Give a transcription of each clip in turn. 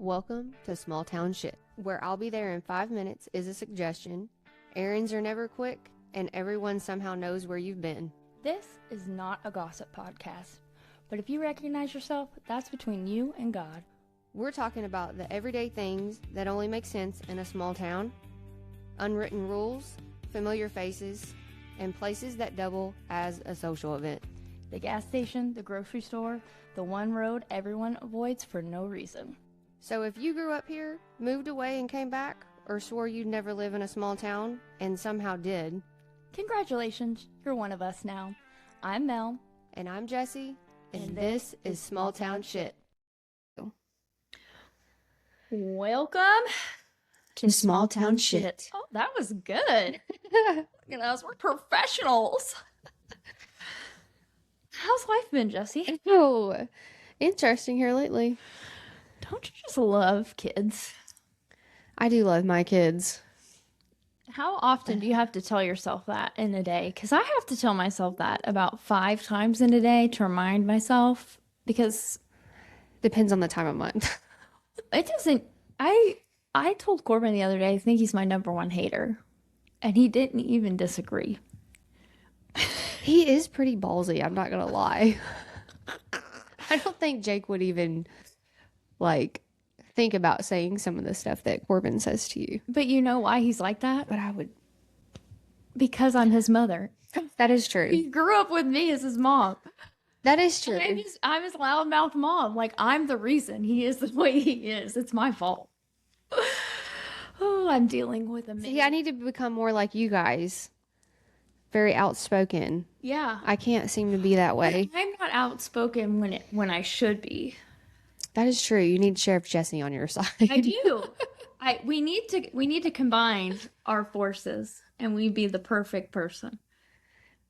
Welcome to Small Town Shit, where I'll be there in 5 minutes is a suggestion, errands are never quick, and everyone somehow knows where you've been. This is not a gossip podcast, but if you recognize yourself, that's between you and God. We're talking about the everyday things that only make sense in a small town, unwritten rules, familiar faces, and places that double as a social event. The gas station, the grocery store, the one road everyone avoids for no reason. So if you grew up here, moved away and came back, or swore you'd never live in a small town and somehow did, congratulations, you're one of us now. I'm Mel. And I'm Jessie, and this is Small Town Shit. Welcome To Small Town Shit. Oh, that was good. Look at us, we're professionals. How's life been, Jessie? Oh, interesting here lately. Don't you just love kids? I do love my kids. How often do you have to tell yourself that in a day? Because I have to tell myself that about 5 times in a day to remind myself, because Depends on the time of month. it doesn't. I told Corbin the other day, I think he's my number one hater, and he didn't even disagree. He is pretty ballsy, I'm not gonna lie. I don't think Jake would even think about saying some of the stuff that Corbin says to you. But you know why he's like that? But I would. Because I'm his mother. That is true. He grew up with me as his mom. That is true. And I'm his loudmouth mom. Like, I'm the reason he is the way he is. It's my fault. Oh, I'm dealing with a man. See, I need to become more like you guys. Very outspoken. Yeah. I can't seem to be that way. I'm not outspoken when I should be. That is true. You need Sheriff Jesse on your side. I do. We need to combine our forces, and we'd be the perfect person.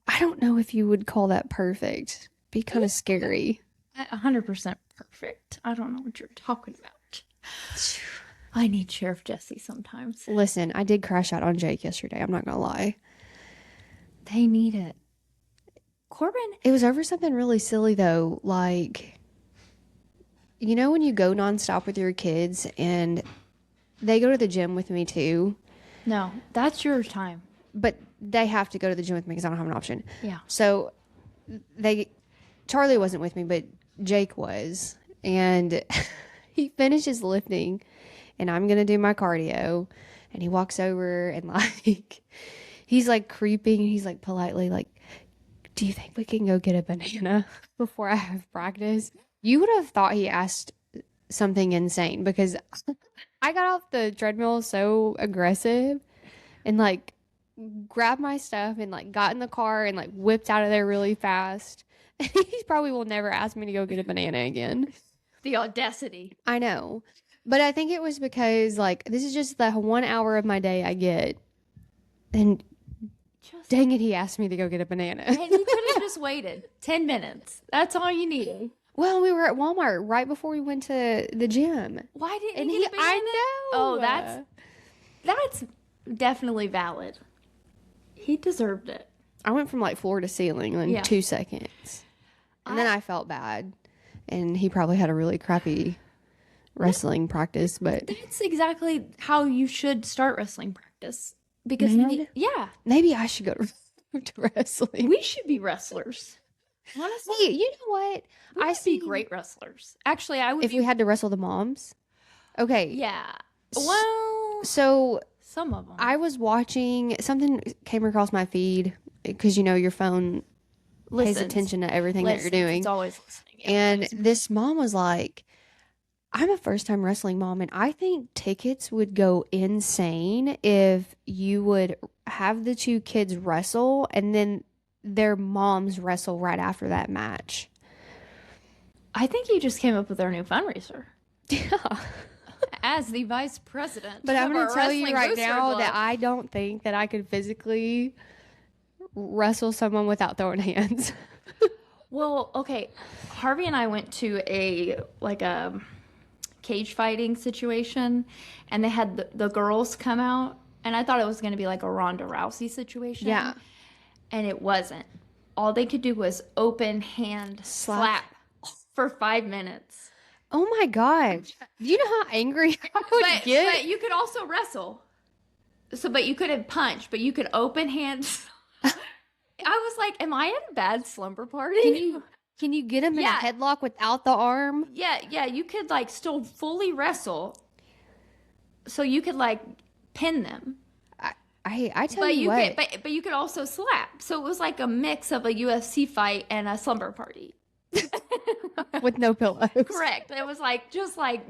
I don't know if you would call that perfect. Be kind of scary. 100% perfect. I don't know what you're talking about. I need Sheriff Jesse sometimes. Listen, I did crash out on Jake yesterday. I'm not gonna lie. They need it. Corbin. It was over something really silly though. Like, you know when you go nonstop with your kids and they go to the gym with me too. No, that's your time. But they have to go to the gym with me because I don't have an option. Yeah. So Charlie wasn't with me, but Jake was. And he finishes lifting and I'm going to do my cardio. And he walks over and he's creeping. And he's politely do you think we can go get a banana before I have practice? You would have thought he asked something insane because I got off the treadmill so aggressive and grabbed my stuff and got in the car and whipped out of there really fast. He probably will never ask me to go get a banana again. The audacity. I know. But I think it was because this is just the 1 hour of my day I get. And dang it, he asked me to go get a banana. And he could have just waited 10 minutes. That's all you needed. Well, we were at Walmart right before we went to the gym. Why didn't he get a banana? I know. Oh, that's definitely valid. He deserved it. I went from floor to ceiling in 2 seconds. And then I felt bad. And he probably had a really crappy wrestling practice, but that's exactly how you should start wrestling practice. Because maybe I should go to wrestling. We should be wrestlers. Honestly, hey, you know what? I see great wrestlers. Actually, I would. If we had to wrestle the moms, okay. Yeah. Well, so some of them. I was watching something came across my feed because your phone pays attention to everything that you're doing. It's always listening. Yeah, and this mom was like, "I'm a first-time wrestling mom, and I think tickets would go insane if you would have the 2 kids wrestle and then their moms wrestle right after that match." I think you just came up with our new fundraiser. Yeah. As the vice president. But I'm going to tell you right now that I don't think that I could physically wrestle someone without throwing hands. Well, okay. Harvey and I went to a cage fighting situation, and they had the girls come out, and I thought it was going to be like a Ronda Rousey situation. Yeah. And it wasn't. All they could do was open hand slap for 5 minutes. Oh my gosh. Do you know how angry I would get? But you could also wrestle. So, but you couldn't punch, but you could open hands. I was like, am I at a bad slumber party? Can you get him in a Yeah. headlock without the arm? Yeah, you could like still fully wrestle. So you could like pin them. I tell you what. But you could also slap. So it was like a mix of a UFC fight and a slumber party. With no pillows. Correct. It was like just like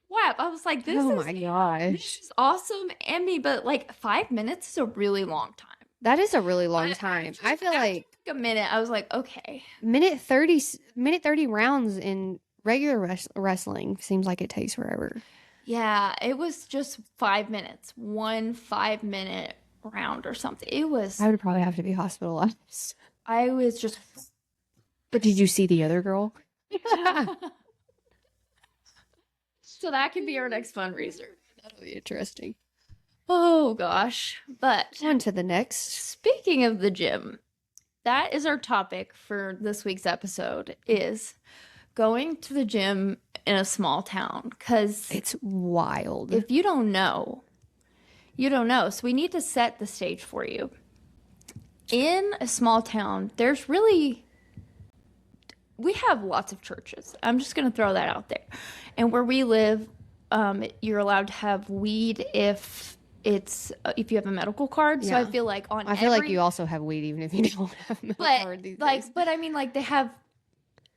whap. I was like, Oh my gosh. this is awesome. And me, but like 5 minutes is a really long time. That is a really long time. I feel like a minute, I was like, okay. minute 30 rounds in regular wrestling seems like it takes forever. Yeah, it was just 5 minutes. 1 5-minute round or something. It was. I would probably have to be hospitalized. I was just. But did you see the other girl? So that could be our next fundraiser. That'll be interesting. Oh gosh. But On to the next. speaking of the gym, that is our topic for this week's episode is going to the gym in a small town. Because It's wild. if you don't know, you don't know. So we need to set the stage for you. In a small town, we have lots of churches. I'm just going to throw that out there. And where we live, you're allowed to have weed if you have a medical card. So I Yeah. feel like I feel like you also have weed even if you don't have a medical card these days. but I mean, like they have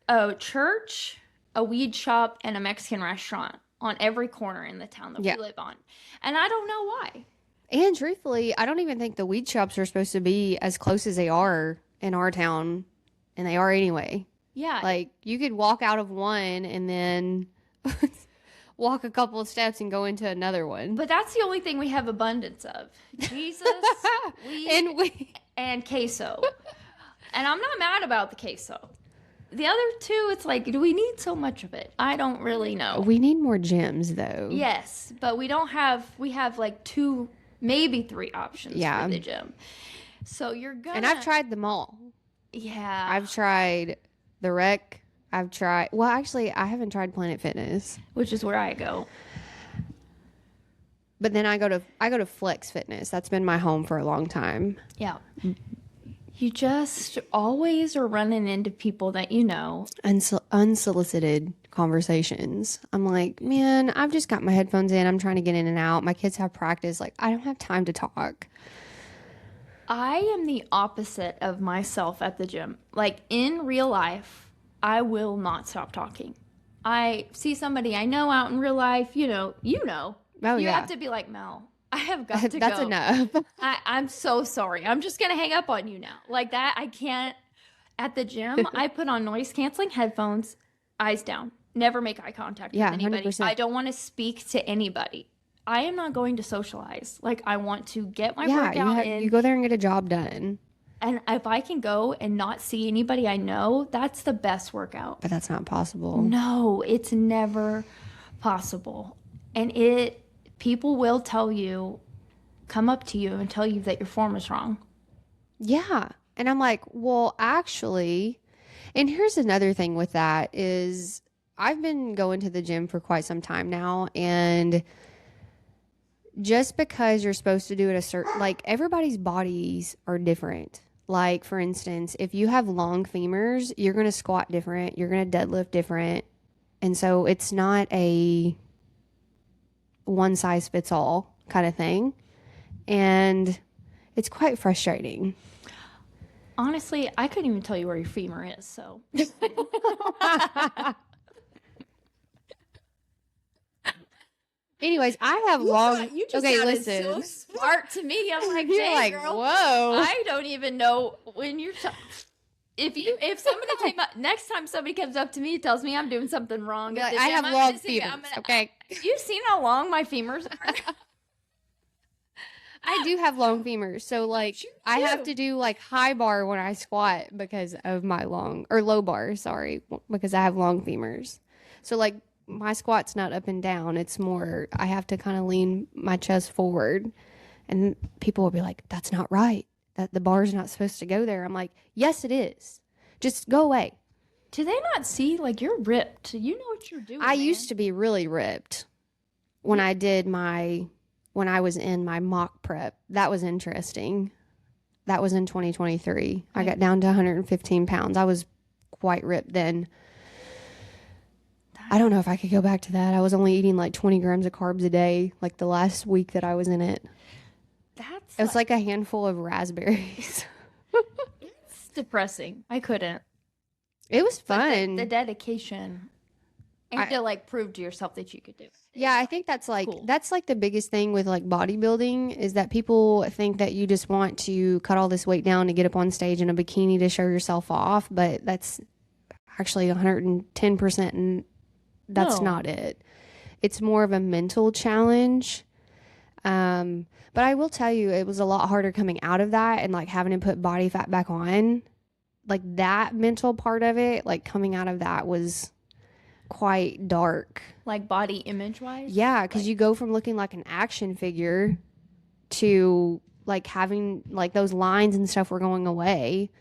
a church, a weed shop, and a Mexican restaurant on every corner in the town that Yeah. we live on. And I don't know why. And truthfully, I don't even think the weed shops are supposed to be as close as they are in our town. And they are anyway. Yeah. Like, you could walk out of one and then walk a couple of steps and go into another one. But that's the only thing we have abundance of. Jesus, weed, and queso. And I'm not mad about the queso. The other two, it's like, do we need so much of it? I don't really know. We need more gyms, though. Yes, but we have like 2, maybe 3 options for the gym. So you're gonna. And I've tried them all. Yeah. I've tried the Rec. Well, actually, I haven't tried Planet Fitness. Which is where I go. But then I go to Flex Fitness. That's been my home for a long time. Yeah. You just always are running into people that you know. Unsolicited conversations. I'm like, man, I've just got my headphones in. I'm trying to get in and out. My kids have practice. Like, I don't have time to talk. I am the opposite of myself at the gym. Like in real life, I will not stop talking. I see somebody I know out in real life, you know. Oh, you yeah. have to be like, Mel, I have got to That's go. enough. I'm so sorry. I'm just going to hang up on you now. Like that, I can't. At the gym, I put on noise canceling headphones, eyes down. Never make eye contact with anybody. 100%. I don't want to speak to anybody. I am not going to socialize. Like, I want to get my workout in. You go there and get a job done. And if I can go and not see anybody I know, that's the best workout. But that's not possible. No, it's never possible. And people will come up to you and tell you that your form is wrong. Yeah. And I'm like, well, actually, and here's another thing with that is I've been going to the gym for quite some time now, and just because you're supposed to do it like everybody's bodies are different. Like, for instance, if you have long femurs, you're going to squat different. You're going to deadlift different. And so it's not a one size fits all kind of thing. And it's quite frustrating. Honestly, I couldn't even tell you where your femur is, so. Anyways, I have long. You just okay, sounded listen. so smart to me. I'm like, You're dang, like, girl, whoa. I don't even know when you're. If somebody came up next time, somebody comes up to me and tells me I'm doing something wrong. At the I gym, have I'm long gonna say, femurs. Okay. You've seen how long my femurs are. I do have long femurs, so like I have to do like high bar when I squat because of my low bar, sorry, because I have long femurs. So like my squat's not up and down, it's more I have to kind of lean my chest forward, and people will be like, "That's not right. That the bar's not supposed to go there." I'm like, "Yes, it is. Just go away." Do they not see? Like, you're ripped. You know what you're doing. I used to be really ripped when when I was in my mock prep. That was interesting. That was in 2023. I got down to 115 pounds. I was quite ripped then. I don't know if I could go back to that. I was only eating like 20 grams of carbs a day, like the last week that I was in it. It was like a handful of raspberries. It's depressing. I couldn't. It was fun. The dedication. And to like prove to yourself that you could do it. Yeah, I think that's like cool. That's like the biggest thing with like bodybuilding is that people think that you just want to cut all this weight down to get up on stage in a bikini to show yourself off, but that's actually 110%, and that's not it. It's more of a mental challenge. But I will tell you, it was a lot harder coming out of that and like having to put body fat back on. Like that mental part of it, like coming out of that was quite dark. Like body image wise? Yeah, because you go from looking like an action figure to like having like those lines and stuff were going away.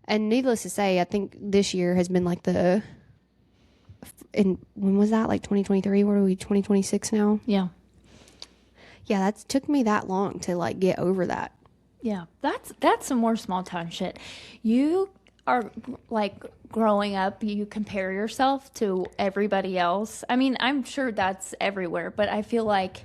And needless to say, I think this year has been like when was that? Like 2023? What are we, 2026 now? Yeah. Yeah, that took me that long to like get over that. Yeah, that's some more small town shit. You are like growing up, you compare yourself to everybody else. I mean, I'm sure that's everywhere, but I feel like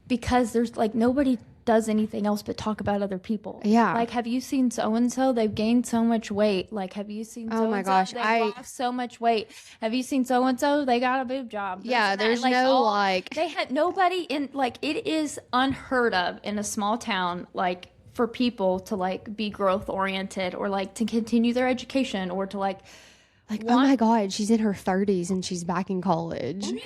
because there's like nobody does anything else but talk about other people. Yeah. Like, have you seen so and so? They've gained so much weight. Like, have you seen so and so? Oh my gosh, They lost so much weight. Have you seen so and so? They got a boob job. Yeah, there's no like they had nobody in like it is unheard of in a small town like for people to like be growth oriented or like to continue their education or to like oh my God, she's in her 30s and she's back in college. or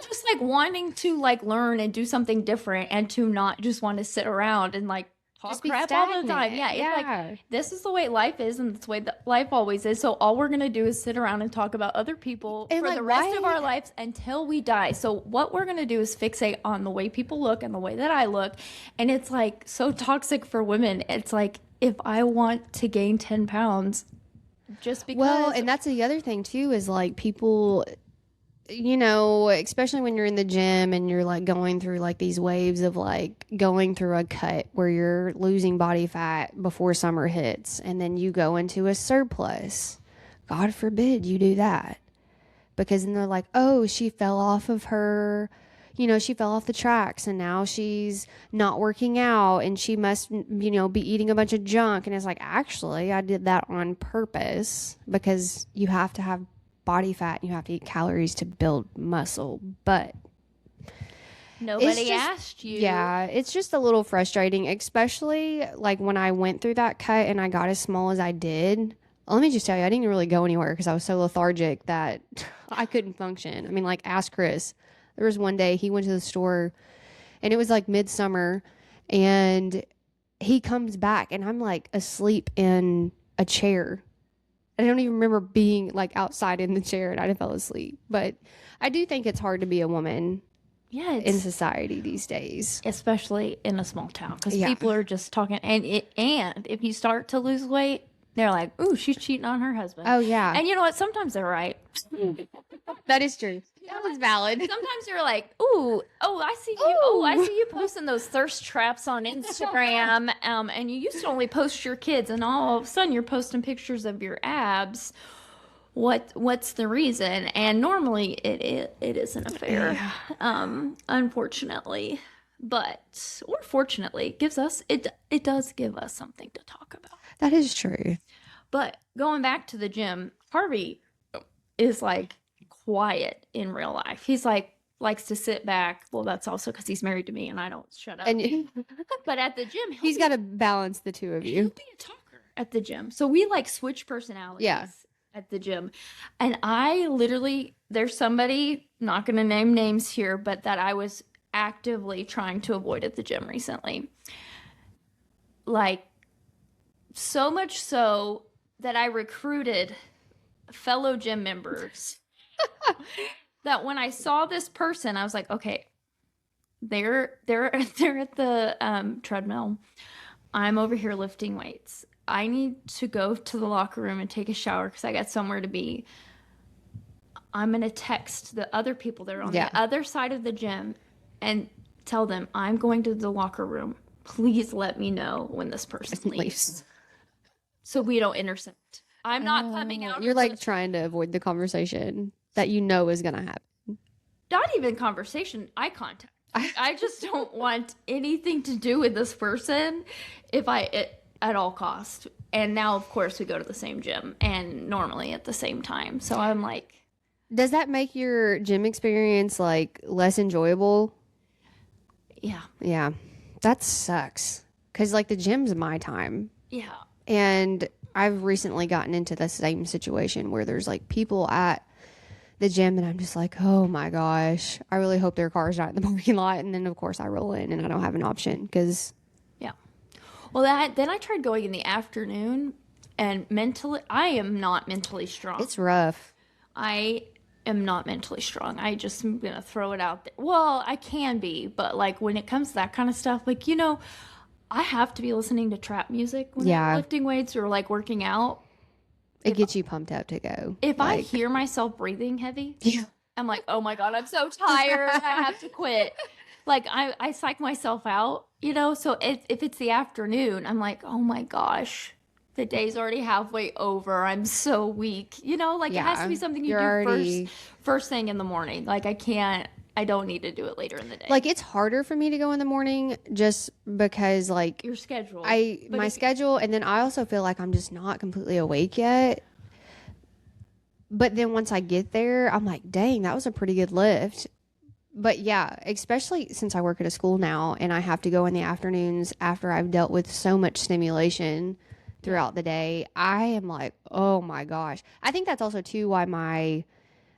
just like wanting to like learn and do something different and to not just want to sit around and like talk Just be crap all the stagnant. time. Yeah, Yeah. it's like this is the way life is and it's the way that life always is. So all we're gonna do is sit around and talk about other people And, for like, the rest of why- our lives until we die. So what we're gonna do is fixate on the way people look and the way that I look, and it's like so toxic for women. It's like if I want to gain 10 pounds, just because. Well, and that's the other thing too is like people, you know, especially when you're in the gym and you're like going through like these waves of like going through a cut where you're losing body fat before summer hits and then you go into a surplus. God forbid you do that. Because then they're like, oh, she fell off of her, you know, she fell off the tracks and now she's not working out and she must, you know, be eating a bunch of junk. And it's like, actually, I did that on purpose because you have to have body fat and you have to eat calories to build muscle. But Nobody asked you. yeah, it's just a little frustrating, especially like when I went through that cut and I got as small as I did. Let me just tell you, I didn't really go anywhere because I was so lethargic that I couldn't function. I mean, like, ask Chris. There was one day he went to the store and it was like midsummer and he comes back and I'm like asleep in a chair. I don't even remember being like outside in the chair and I fell asleep. But I do think it's hard to be a woman in society these days, especially in a small town because Yeah. people are just talking. And if you start to lose weight, they're like, "Ooh, she's cheating on her husband." Oh, yeah. And you know what? Sometimes they're right. That is true. That was valid. Sometimes you're like, "Ooh, I see you. Oh, I see you posting those thirst traps on Instagram. And you used to only post your kids, and all of a sudden you're posting pictures of your abs. What's the reason?" And normally it is an affair, unfortunately, or fortunately, it does give us something to talk about. That is true. But going back to the gym, Harvey is like quiet in real life. He's like likes to sit back. Well, that's also because he's married to me and I don't shut up. And But at the gym, he's got to balance the two of he'll you. be a talker at the gym. So we like switch personalities at the gym. And I literally, there's somebody, not going to name names here, but that I was actively trying to avoid at the gym recently. Like, so much so that I recruited fellow gym members that when I saw this person, I was like, okay, they're at the treadmill. I'm over here lifting weights. I need to go to the locker room and take a shower because I got somewhere to be. I'm going to text the other people that are on the other side of the gym and tell them, I'm going to the locker room. Please let me know when this person leaves. So we don't intersect. I'm not coming out. You're like trying to avoid the conversation that you know is going to happen. Not even conversation, eye contact. I just don't want anything to do with this person at all cost. And now, of course, we go to the same gym and normally at the same time. So I'm like. Does that make your gym experience like less enjoyable? Yeah. Yeah. That sucks. Because like the gym's my time. Yeah. And I've recently gotten into the same situation where there's like people at the gym and I'm just like, oh my gosh, I really hope their car's not in the parking lot. And then of course I roll in and I don't have an option because. Yeah. Well, then I tried going in the afternoon and mentally, I am not mentally strong. It's rough. I am not mentally strong. I just am going to throw it out there. Well, I can be, but like when it comes to that kind of stuff, like, I have to be listening to trap music when I'm lifting weights or like working out. It gets you pumped up to go. If I hear myself breathing heavy, I'm like, oh my God, I'm so tired. I have to quit. Like I psych myself out, so if it's the afternoon, I'm like, oh my gosh, the day's already halfway over. I'm so weak. It has to be something you do first thing in the morning. Like I don't need to do it later in the day. Like it's harder for me to go in the morning just because like your schedule. My schedule, and then I also feel like I'm just not completely awake yet. But then once I get there, I'm like, dang, that was a pretty good lift. But yeah, especially since I work at a school now and I have to go in the afternoons after I've dealt with so much stimulation throughout the day, I am like, oh my gosh. I think that's also too why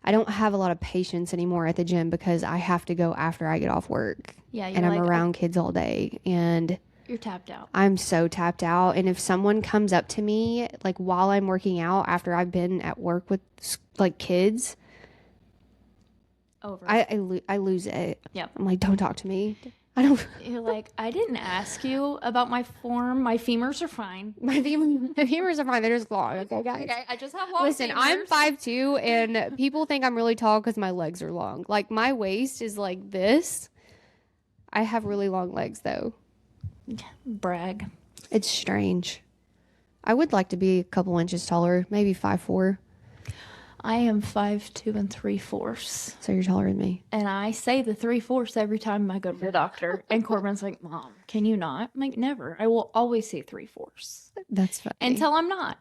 I don't have a lot of patience anymore at the gym because I have to go after I get off work. Yeah, and I'm around kids all day and you're tapped out. I'm so tapped out. And if someone comes up to me like while I'm working out after I've been at work with like kids, over. I lose it. Yeah. I'm like, don't talk to me. I don't. You're like, I didn't ask you about my form. My femurs are fine. My femurs are fine. They're just long. Okay, guys. Okay, I just have long Listen, femurs. I'm 5'2", and people think I'm really tall because my legs are long. Like, my waist is like this. I have really long legs, though. Brag. It's strange. I would like to be a couple inches taller, maybe 5'4". I am 5'2" and 3/4. So you're taller than me. And I say the 3/4 every time I go to the doctor. And Corbin's like, Mom, can you not? I'm like, never. I will always say 3/4. That's funny. Until I'm not.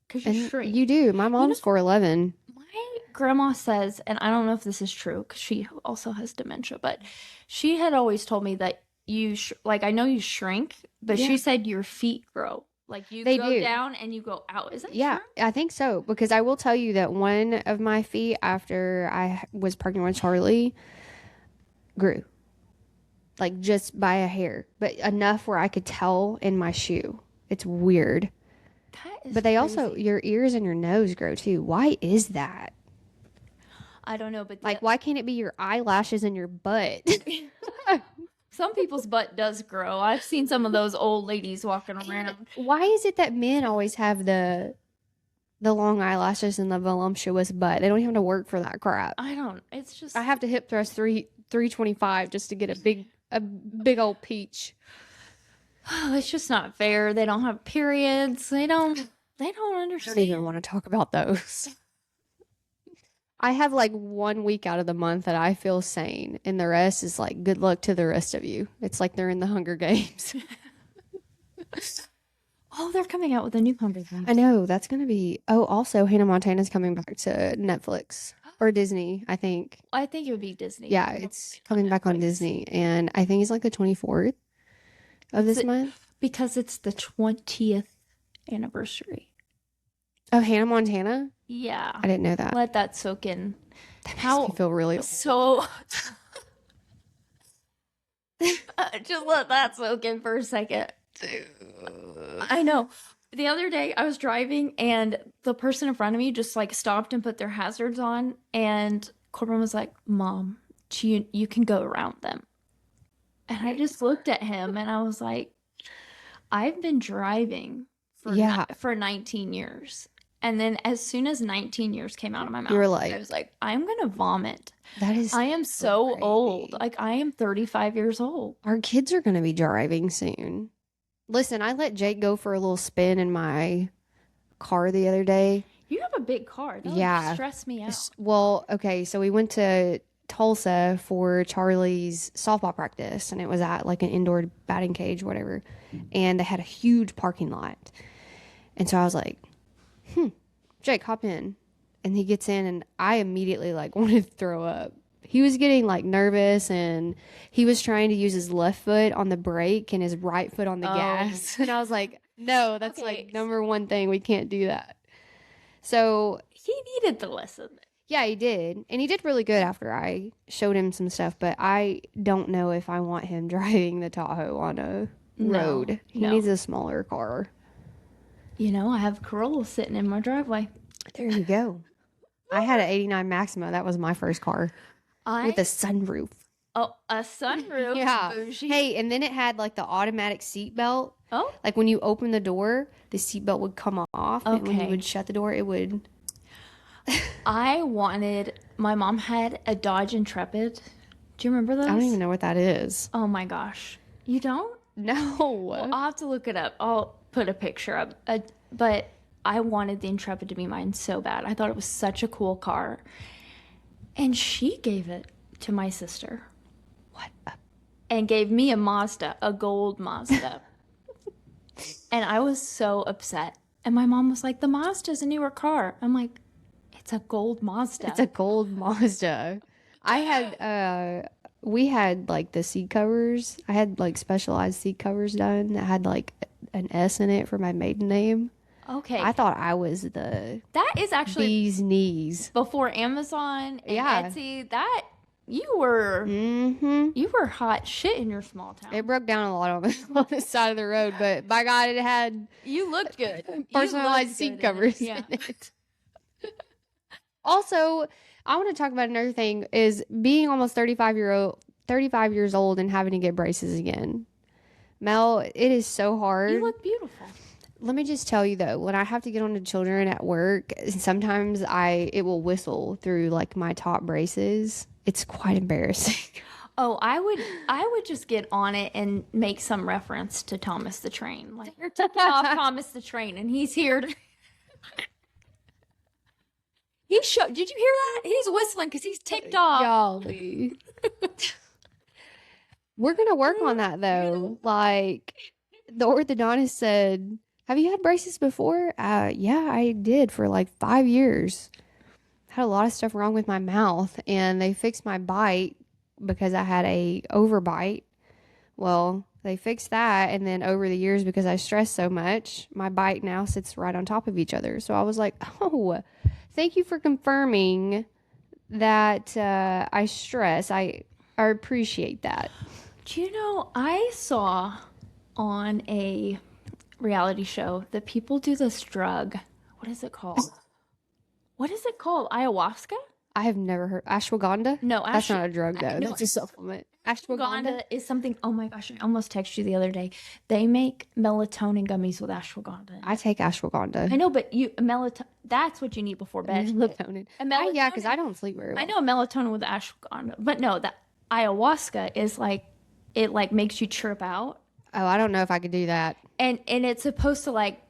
Because you're straight. You do. My mom's 4'11". My grandma says, and I don't know if this is true because she also has dementia, but she had always told me that I know you shrink, but she said your feet grow. Like they go down and you go out. Is that true? I think so. Because I will tell you that one of my feet after I was pregnant with Charlie grew. Like just by a hair. But enough where I could tell in my shoe. It's weird. But they also, your ears and your nose grow too. Why is that? I don't know. But like, why can't it be your eyelashes and your butt? Some people's butt does grow. I've seen some of those old ladies walking around. Why is it that men always have the long eyelashes and the voluptuous butt? They don't even have to work for that crap. It's just. I have to hip thrust 325 just to get a big old peach. Oh, it's just not fair. They don't have periods. They don't understand. I don't even want to talk about those. I have like 1 week out of the month that I feel sane, and the rest is like good luck to the rest of you. It's like they're in the Hunger Games. Oh, they're coming out with a new Hunger Games. I know, that's going to be... Oh, also, Hannah Montana's coming back to Netflix. Or Disney, I think. I think it would be Disney. Yeah, it's coming back on Disney, and I think it's like the 24th of this month. Because it's the 20th anniversary. Of Hannah Montana? Yeah. I didn't know that. Let that soak in. That makes me feel really old. So just let that soak in for a second. I know. The other day I was driving and the person in front of me just like stopped and put their hazards on, and Corbin was like, Mom, you can go around them. And I just looked at him and I was like, I've been driving for 19 years. And then as soon as 19 years came out of my mouth, You were like, I was like, I'm going to vomit. that is I am so crazy. old. Like, I am 35 years old. Our kids are going to be driving soon. Listen, I let Jake go for a little spin in my car the other day. You have a big car. That Yeah. would stress me out. Well, okay, so we went to Tulsa for Charlie's softball practice, and it was at like an indoor batting cage, whatever. And they had a huge parking lot. And so I was like, Jake, hop in. And he gets in, and I immediately like wanted to throw up. He was getting like nervous, and he was trying to use his left foot on the brake and his right foot on the gas. And I was like, no, that's like number one thing. We can't do that. So he needed the lesson. Yeah, he did. And he did really good after I showed him some stuff. But I don't know if I want him driving the Tahoe on a road. He needs a smaller car. You know, I have Corolla sitting in my driveway. There you go. I had an 89 Maxima. That was my first car. With a sunroof. Oh, a sunroof. Yeah. Bougie. Hey, and then it had like the automatic seat belt. Oh. Like when you open the door, the seat belt would come off. Okay. And when you would shut the door, it would. My mom had a Dodge Intrepid. Do you remember those? I don't even know what that is. Oh my gosh. You don't? No. Well, I'll have to look it up. I'll put a picture up. But I wanted the Intrepid to be mine so bad. I thought it was such a cool car. And she gave it to my sister. And gave me a Mazda, a gold Mazda. And I was so upset. And my mom was like, the Mazda's a newer car. I'm like, it's a gold Mazda. It's a gold Mazda. We had like the seat covers. I had like specialized seat covers done that had like an S in it for my maiden name. Okay. I thought I was the that is actually bee's knees. Before Amazon and Etsy. That you were hot shit in your small town. It broke down a lot on the side of the road, but by God, it had you looked good. Personalized seat covers in it. Also, I want to talk about another thing is being almost 35 years old and having to get braces again. Mel, it is so hard. You look beautiful. Let me just tell you though, when I have to get on to children at work, sometimes it will whistle through like my top braces. It's quite embarrassing. Oh, I would just get on it and make some reference to Thomas the Train. Like, you're taking off Thomas the Train and he's here to did you hear that? He's whistling because he's ticked off. Golly. We're going to work on that though. Like the orthodontist said, have you had braces before? Yeah, I did for like 5 years. Had a lot of stuff wrong with my mouth and they fixed my bite because I had a overbite. Well, they fixed that. And then over the years, because I stressed so much, my bite now sits right on top of each other. So I was like, oh, thank you for confirming that I stress. I appreciate that. Do you know, I saw on a reality show that people do this drug. What is it called? What is it called? Ayahuasca? I have never heard. Ashwagandha? No, that's not a drug though. No, that's a supplement. Ashwagandha is something. Oh my gosh, I almost texted you the other day. They make melatonin gummies with ashwagandha. I take ashwagandha. I know, but melatonin. That's what you need before bed. Melatonin. Yeah, because I don't sleep very well. I know melatonin with ashwagandha, but no, that ayahuasca is like it like makes you trip out. Oh, I don't know if I could do that. And it's supposed to like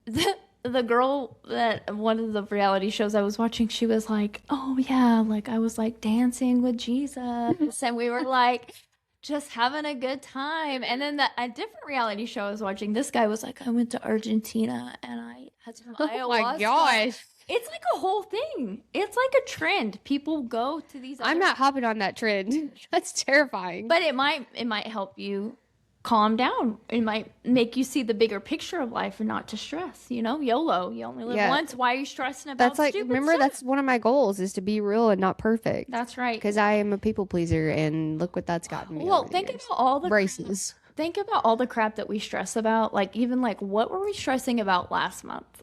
the girl that one of the reality shows I was watching, she was like, oh yeah, like I was like dancing with Jesus and we were like just having a good time. And then a different reality show I was watching, this guy was like, I went to Argentina and I had some ayahuasca. Oh my gosh. It's like a whole thing. It's like a trend. People go to these I'm not hopping on that trend. That's terrifying. But it might help you calm down. It might make you see the bigger picture of life and not to stress. You know, YOLO. You only live once. Why are you stressing about that's like, stupid remember, stuff? that's one of my goals is to be real and not perfect. That's right. Because I am a people pleaser and look what that's gotten me. Well, think about all the braces. Think about all the crap that we stress about. Like, even like, what were we stressing about last month?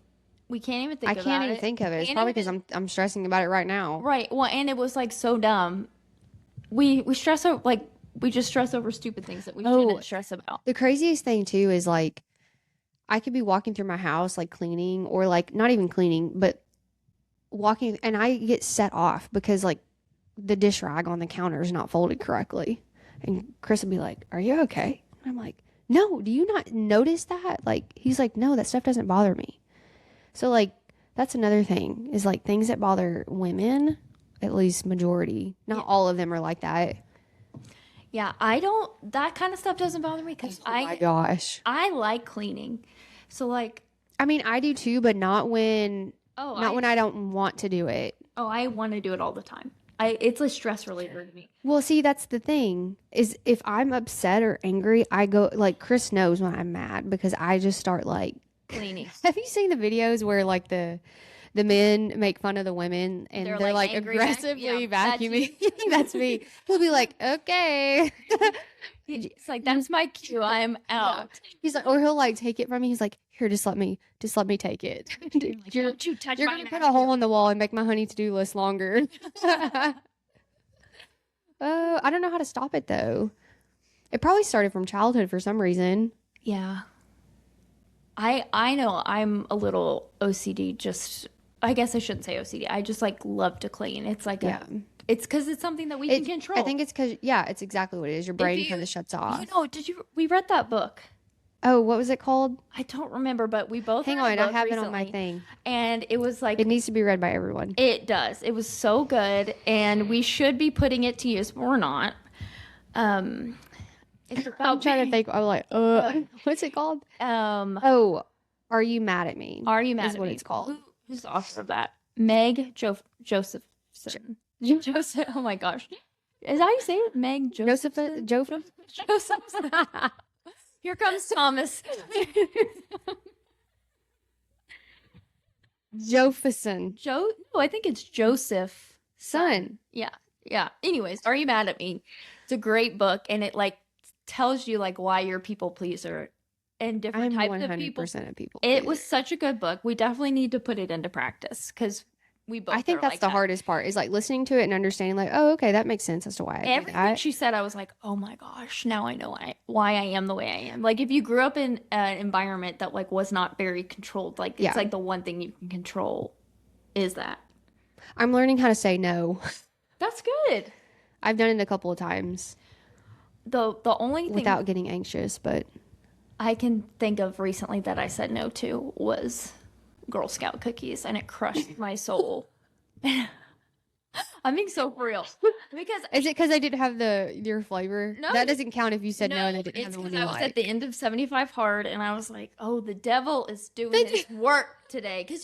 We can't even think about it. I can't even think of it. It's probably because I'm stressing about it right now. Right. Well, and it was like so dumb. We stress over, like, we just stress over stupid things that we shouldn't stress about. The craziest thing too is like, I could be walking through my house, like cleaning, or like not even cleaning, but walking, and I get set off because like the dish rag on the counter is not folded correctly. And Chris will be like, "Are you okay?" And I'm like, "No, do you not notice that?" Like, he's like, "No, that stuff doesn't bother me." So, like, that's another thing is like things that bother women, at least majority. Not all of them are like that. Yeah, that kind of stuff doesn't bother me because Oh my gosh. I like cleaning. So, like, I mean, I do too, but not when when I don't want to do it. oh, I want to do it all the time. It's a stress reliever to me. Well, see, that's the thing is if I'm upset or angry, I go like Chris knows when I'm mad because I just start like Cleaning. Have you seen the videos where like the men make fun of the women and they're like aggressively vacuuming? That's me. He'll be like, "Okay." It's like, that's my cue. I'm out. He's like, or he'll like take it from me. He's like, "Here, just let me take it." Like, don't you touch You're my gonna put a hole in the wall and make my honey to-do list longer. Oh, I don't know how to stop it though. It probably started from childhood for some reason. Yeah. I know I'm a little OCD, just I guess I shouldn't say OCD. I just like love to clean. It's like it's because it's something that we can control. I think it's because it's exactly what it is. Your brain kind of shuts off. We read that book. Oh, what was it called? I don't remember, but we both Hang on, I have it on my thing. And it was like it needs to be read by everyone. It does. It was so good, and we should be putting it to use, but we're not. It's about I'm trying to think. I'm like, what's it called? Are You Mad at Me? Are You Mad at Me? Is what it's called. Who's the author of that? Meg Josephson. Joseph. Oh my gosh. Is that how you say it? Meg Josephson. Josephson. Here comes Thomas. Jofison. No, I think it's Joseph. Son. Yeah. Anyways, Are You Mad at Me? It's a great book, and it like tells you like why you're a people pleaser and different types of people. 100% of people. It was such a good book. We definitely need to put it into practice because we both. I think that's the hardest part is like listening to it and understanding like, oh, okay, that makes sense as to why I do that. She said, I was like, oh my gosh, now I know why I am the way I am. Like if you grew up in an environment that like was not very controlled, like it's like the one thing you can control is that. I'm learning how to say no. That's good. I've done it a couple of times. The only thing without getting anxious, but I can think of recently that I said no to was Girl Scout cookies, and it crushed my soul. I'm being so for real. Because is it because I didn't have your flavor? No, that doesn't count if you said no and I didn't have the one you I was at the end of 75 hard, and I was like, oh, the devil is doing his work today. Because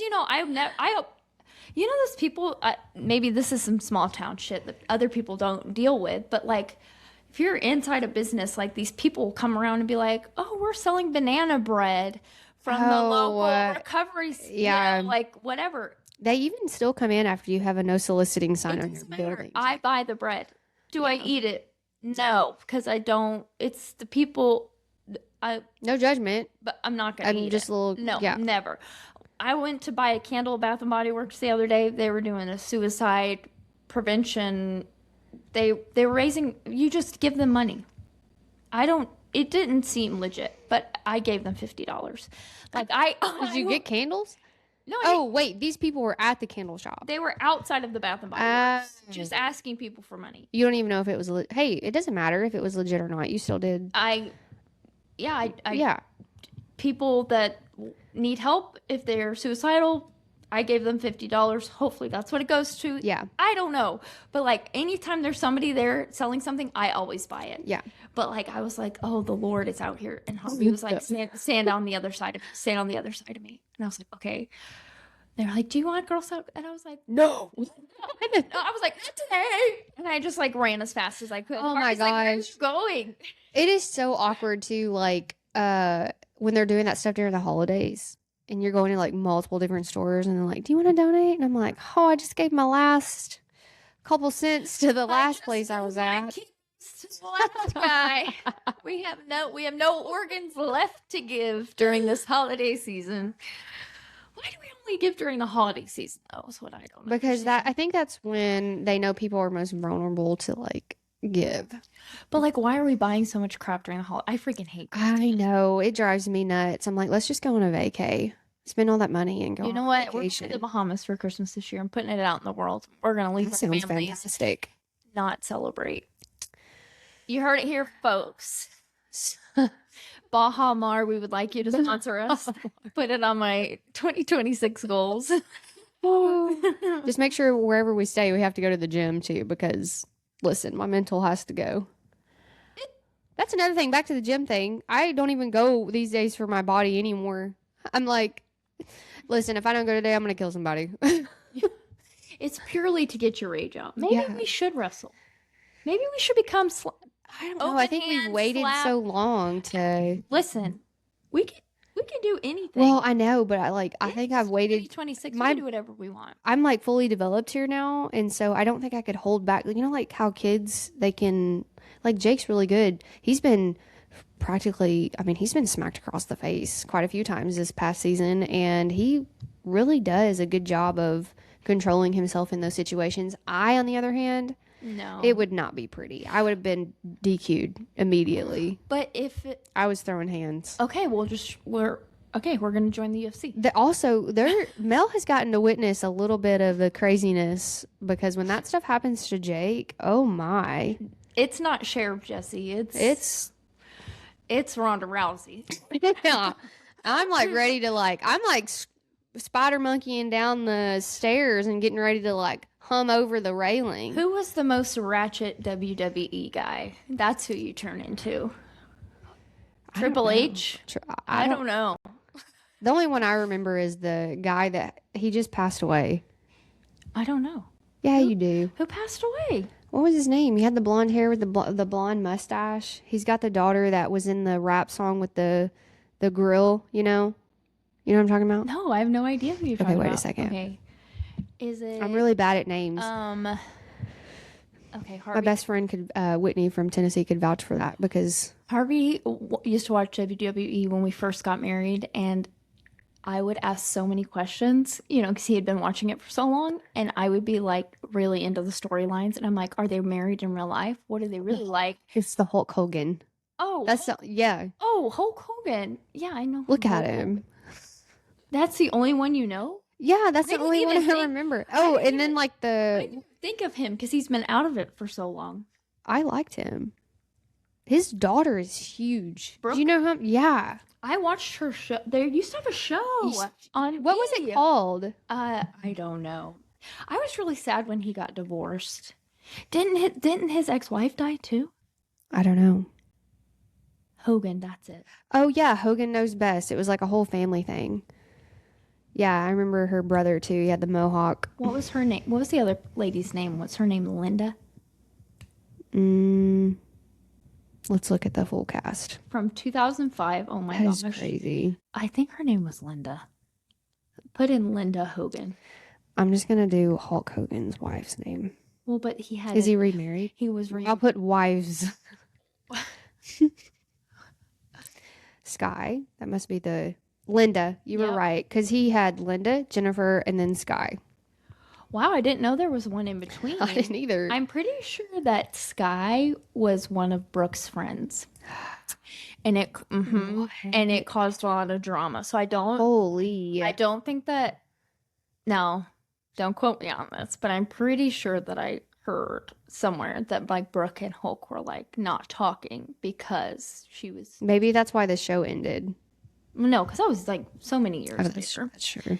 those people. Maybe this is some small town shit that other people don't deal with, but like. If you're inside a business, like these people will come around and be like, oh, we're selling banana bread from the local recovery, like whatever. They even still come in after you have a no soliciting sign on your building. I buy the bread. Do I eat it? No, because I don't. It's the people. No judgment. But I'm not going to eat just it. A little, no, never. I went to buy a candle at Bath & Body Works the other day. They were doing a suicide prevention. They were raising, you just give them money. It didn't seem legit, but I gave them $50. Like Did you get candles? No. Wait, these people were at the candle shop. They were outside of the Bath & Body Works, just asking people for money. You don't even know if it was hey, it doesn't matter if it was legit or not. You still did. People that need help, if they're suicidal, I gave them $50. Hopefully that's what it goes to. Yeah. I don't know. But like anytime there's somebody there selling something, I always buy it. Yeah. But like I was like, oh, the Lord is out here. And Harvey was like, stand on the other side of me. And I was like, okay. They're like, do you want Girl Scout? And I was like, no. I was like, not today. And I just like ran as fast as I could. Oh my gosh. Like, where are you going? It is so awkward too, like when they're doing that stuff during the holidays. And you're going to like multiple different stores and they're like, do you want to donate? And I'm like, oh, I just gave my last couple cents to the last place I was at. Last guy. We have no organs left to give during this holiday season. Why do we only give during the holiday season? That was what I don't know. Because I think that's when they know people are most vulnerable to like give. But like, why are we buying so much crap during the holiday? I freaking hate Christmas. I know. It drives me nuts. I'm like, let's just go on a vacay. Spend all that money and go You on know a what? We're going vacation. to the Bahamas for Christmas this year. I'm putting it out in the world. We're going to leave That our sounds families fantastic. not celebrate. You heard it here, folks. Baha Mar, we would like you to sponsor us. Put it on my 2026 goals. Just make sure wherever we stay, we have to go to the gym too, because listen, my mental has to go. That's another thing. Back to the gym thing. I don't even go these days for my body anymore. I'm like, listen, if I don't go today, I'm going to kill somebody. It's purely to get your rage out. Maybe we should wrestle. Maybe we should become. I don't know. I think we've waited so long to listen. We can do anything. Well, I know, but I think I've waited. 2026. We can do whatever we want. I'm like fully developed here now, and so I don't think I could hold back. You know, like how kids they can. Like Jake's really good. He's been practically. I mean, he's been smacked across the face quite a few times this past season, and he really does a good job of controlling himself in those situations. I, on the other hand. No. It would not be pretty. I would have been DQ'd immediately. But if I was throwing hands. Okay, we're going to join the UFC. Mel has gotten to witness a little bit of the craziness because when that stuff happens to Jake, oh my. It's not Sheriff Jesse. It's Ronda Rousey. Yeah. I'm like ready to I'm like spider monkeying down the stairs and getting ready to hum over the railing. Who was the most ratchet WWE guy? That's who you turn into. Triple H? I don't know. The only one I remember is the guy that he just passed away. I don't know. Yeah, you do. Who passed away? What was his name? He had the blonde hair with the blonde mustache. He's got the daughter that was in the rap song with the grill, you know? You know what I'm talking about? No, I have no idea who you're talking about. Okay, wait a second. Okay. Is it... I'm really bad at names. Okay, Harvey. My best friend Whitney from Tennessee could vouch for that because... Harvey used to watch WWE when we first got married, and I would ask so many questions, because he had been watching it for so long, and I would be really into the storylines, and I'm like, are they married in real life? What are they really like? It's the Hulk Hogan. Oh. Yeah. Oh, Hulk Hogan. Yeah, I know. Look at him. That's the only one you know? Yeah, that's the only one I remember. Oh, and then I didn't think of him because he's been out of it for so long. I liked him. His daughter is huge. Brooke? Do you know him? Yeah. I watched her show. They used to have a show on What was it called? I don't know. I was really sad when he got divorced. Didn't his ex-wife die too? I don't know. Hogan, that's it. Oh yeah, Hogan Knows Best. It was like a whole family thing. Yeah, I remember her brother too. He had the mohawk. What was her name? What was the other lady's name? What's her name? Linda? Let's look at the full cast. From 2005. Oh my gosh. That is crazy. I think her name was Linda. Put in Linda Hogan. I'm just going to do Hulk Hogan's wife's name. Well, but he had... Is he remarried? He was remarried. I'll put wives. Sky. That must be the... Linda. You were right. Because he had Linda, Jennifer, and then Sky. Wow, I didn't know there was one in between. I didn't either. I'm pretty sure that Sky was one of Brooke's friends. And it caused a lot of drama. So I don't think that... No, don't quote me on this, but I'm pretty sure that I heard somewhere that Brooke and Hulk were not talking because she was... Maybe that's why the show ended. No, because that was so many years later. That's true.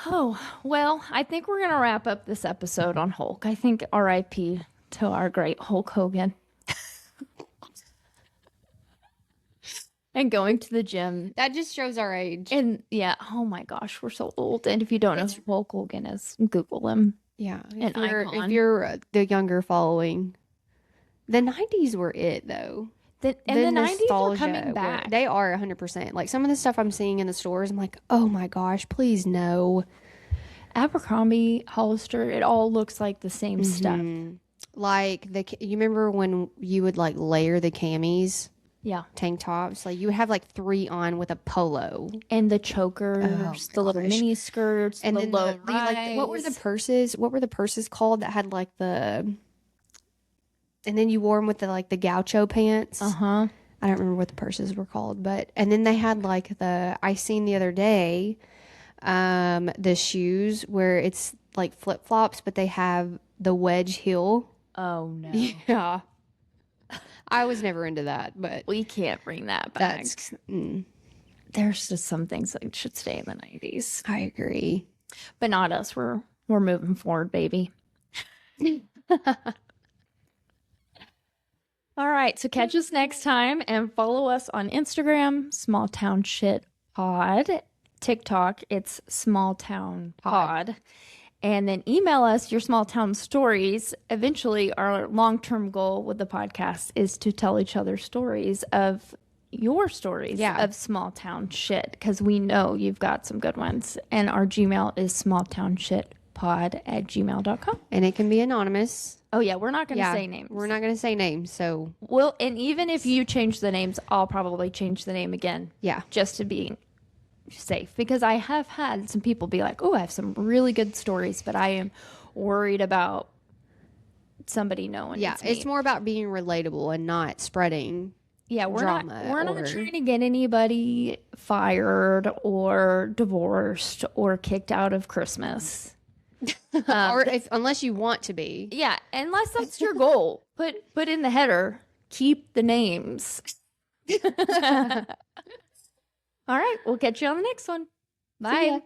Oh, well, I think we're going to wrap up this episode on Hulk. I think RIP to our great Hulk Hogan. And going to the gym. That just shows our age. And yeah, oh my gosh, we're so old. And if you don't know who Hulk Hogan is, Google him. Yeah. If you're the younger following. The 90s were it, though. The 90s are coming back. They are 100%. Some of the stuff I'm seeing in the stores, I'm like, oh my gosh, please no. Abercrombie, Hollister, it all looks like the same stuff. You remember when you would layer the camis? Yeah. Tank tops. You would have 3 on with a polo. And the chokers, the little mini skirts, and then low what were the purses? What were the purses called that had And then you wore them with the gaucho pants. Uh-huh. I don't remember what the purses were called, and then they had I seen the other day, the shoes where it's like flip flops, but they have the wedge heel. Oh no. Yeah. I was never into that, but We can't bring that back. There's just some things that should stay in the 90s. I agree. But not us. We're moving forward, baby. All right, so catch us next time and follow us on Instagram, smalltownshitpod. TikTok, it's smalltownpod. And then email us your small town stories. Eventually, our long-term goal with the podcast is to tell each other stories of your stories of small town shit, because we know you've got some good ones. And our Gmail is smalltownshitpod@gmail.com. And it can be anonymous. Oh yeah, we're not going to say names. We're not going to say names, so and even if you change the names, I'll probably change the name again. Yeah. Just to be safe, because I have had some people be like, "Oh, I have some really good stories, but I am worried about somebody knowing." Yeah, it's more about being relatable and not spreading we're not drama trying to get anybody fired or divorced or kicked out of Christmas. or unless you want to be. Yeah, unless that's your goal. Put in the header, keep the names. All right, we'll catch you on the next one. Bye.